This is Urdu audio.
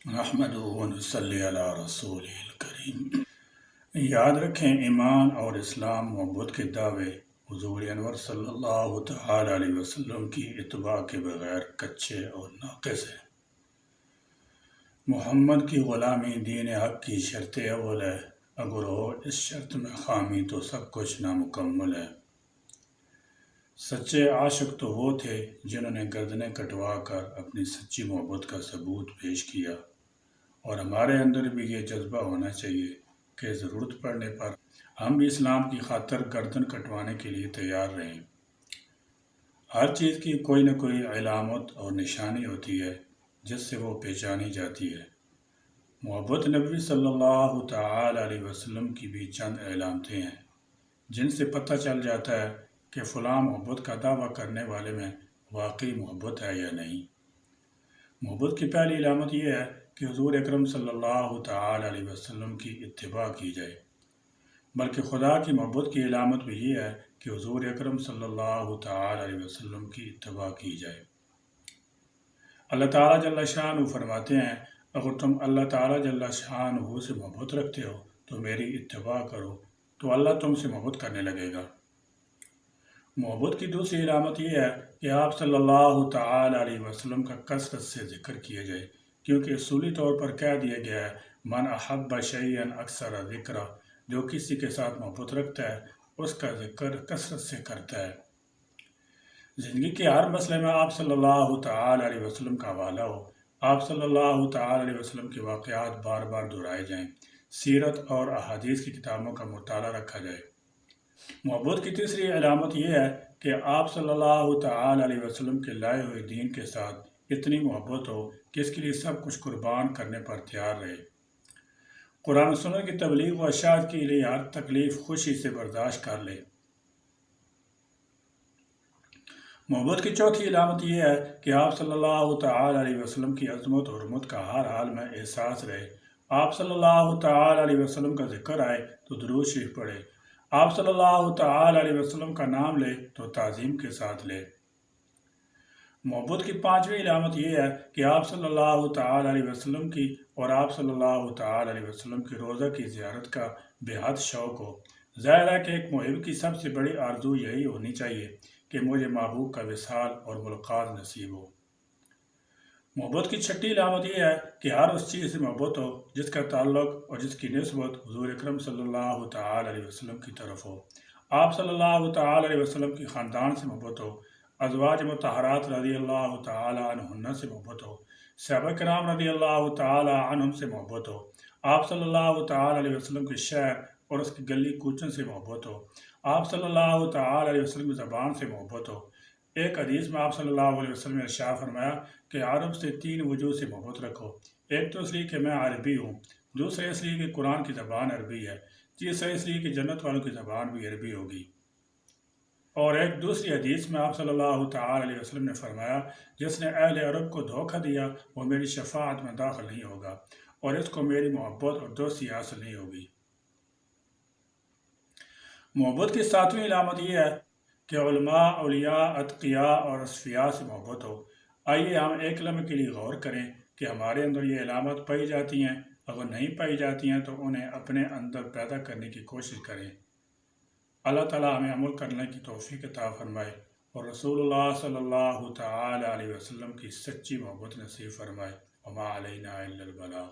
نحمدہ و نصلی علی رسول الکریم۔ یاد رکھیں، ایمان اور اسلام محبت کے دعوے حضور انور صلی اللہ تعالی علیہ وسلم کی اتباع کے بغیر کچے اور ناقص ہیں۔ محمد کی غلامی دین حق کی شرط اول ہے، اگر ہو اس شرط میں خامی تو سب کچھ نامکمل ہے۔ سچے عاشق تو وہ تھے جنہوں نے گردنیں کٹوا کر اپنی سچی محبت کا ثبوت پیش کیا، اور ہمارے اندر بھی یہ جذبہ ہونا چاہیے کہ ضرورت پڑنے پر ہم بھی اسلام کی خاطر گردن کٹوانے کے لیے تیار رہیں۔ ہر چیز کی کوئی نہ کوئی علامت اور نشانی ہوتی ہے جس سے وہ پہچانی جاتی ہے۔ محبت نبی صلی اللہ تعالی علیہ وسلم کی بھی چند علامتیں ہیں جن سے پتہ چل جاتا ہے کہ فلاں محبت کا دعویٰ کرنے والے میں واقعی محبت ہے یا نہیں۔ محبت کی پہلی علامت یہ ہے کہ حضور اکرم صلی اللہ تعالی علیہ وسلم کی اتباع کی جائے، بلکہ خدا کی محبت کی علامت بھی یہ ہے کہ حضور اکرم صلی اللہ تعالی علیہ وسلم کی اتباع کی جائے۔ اللہ تعالیٰ جل شانہ فرماتے ہیں، اگر تم اللہ تعالیٰ جل شانہ سے محبت رکھتے ہو تو میری اتباع کرو تو اللہ تم سے محبت کرنے لگے گا۔ محبت کی دوسری علامت یہ ہے کہ آپ صلی اللہ تعالی علیہ وسلم کا کثرت سے ذکر کیا جائے، کیونکہ اصولی طور پر کہہ دیا گیا ہے، من احب شیئا اکثر ذکرہ، جو کسی کے ساتھ محبت رکھتا ہے اس کا ذکر کثرت سے کرتا ہے۔ زندگی کے ہر مسئلے میں آپ صلی اللہ تعالی علیہ وسلم کا حوالہ ہو، آپ صلی اللہ تعالی علیہ وسلم کے واقعات بار بار دہرائے جائیں، سیرت اور احادیث کی کتابوں کا مطالعہ رکھا جائے۔ محبت کی تیسری علامت یہ ہے کہ آپ صلی اللہ تعالی علیہ وسلم کے لائے ہوئے دین کے ساتھ اتنی محبت ہو کہ اس کے لیے سب کچھ قربان کرنے پر تیار رہے۔ قرآن و سنت کی تبلیغ و اشاعت کے لیے ہر تکلیف خوشی سے برداشت کر لے۔ محبت کی چوتھی علامت یہ ہے کہ آپ صلی اللہ تعالی علیہ وسلم کی عظمت اور حرمت کا ہر حال میں احساس رہے۔ آپ صلی اللہ تعالی علیہ وسلم کا ذکر آئے تو درود شریف پڑھے، آپ صلی اللہ تعالی علیہ وسلم کا نام لے تو تعظیم کے ساتھ لے۔ محبت کی پانچویں علامت یہ ہے کہ آپ صلی اللہ تعالی علیہ وسلم کی اور آپ صلی اللہ تعالی علیہ وسلم کی روضہ کی زیارت کا بے حد شوق ہو۔ ظاہر ہے کہ ایک محب کی سب سے بڑی آرزو یہی ہونی چاہیے کہ مجھے محبوب کا وصال اور ملاقات نصیب ہو۔ محبت کی چھٹی علامت یہ ہے کہ ہر اس چیز سے محبت ہو جس کا تعلق اور جس کی نسبت حضور اکرم صلی اللہ تعالی علیہ وسلم کی طرف ہو۔ آپ صلی اللہ تعالی علیہ وسلم کی خاندان سے محبت ہو، ازواج مطہرات رضی اللہ تعالی عنہن سے محبت ہو، صحابہ کرام رضی اللہ تعالی عنہم سے محبت ہو، آپ صلی اللہ تعالی علیہ وسلم کے شہر اور اس کی گلی کوچن سے محبت ہو، آپ صلی اللہ تعالی علیہ وسلم کی زبان سے محبت ہو۔ ایک حدیث میں آپ صلی اللہ علیہ وسلم نے ارشاد فرمایا کہ عرب سے تین وجوہ سے محبت رکھو، ایک تو اس لیے کہ میں عربی ہوں، دوسرے اس لیے کہ قرآن کی زبان عربی ہے، تیسرے اس لیے کہ جنت والوں کی زبان بھی عربی ہوگی۔ اور ایک دوسری حدیث میں آپ صلی اللہ تعالی علیہ وسلم نے فرمایا، جس نے اہل عرب کو دھوکہ دیا وہ میری شفاعت میں داخل نہیں ہوگا، اور اس کو میری محبت اور دوستی حاصل نہیں ہوگی۔ محبت کی ساتویں علامت یہ ہے کہ علماء، اولیاء، اتقیاء اور اصفیاء سے محبت ہو۔ آئیے ہم ایک لمحے کے لیے غور کریں کہ ہمارے اندر یہ علامت پائی جاتی ہیں، اگر نہیں پائی جاتی ہیں تو انہیں اپنے اندر پیدا کرنے کی کوشش کریں۔ اللہ تعالیٰ ہمیں عمل کرنے کی توفیق عطا فرمائے اور رسول اللہ صلی اللہ تعالی علیہ وسلم کی سچی محبت نصیب فرمائے۔ وما علینا الا البلاغ۔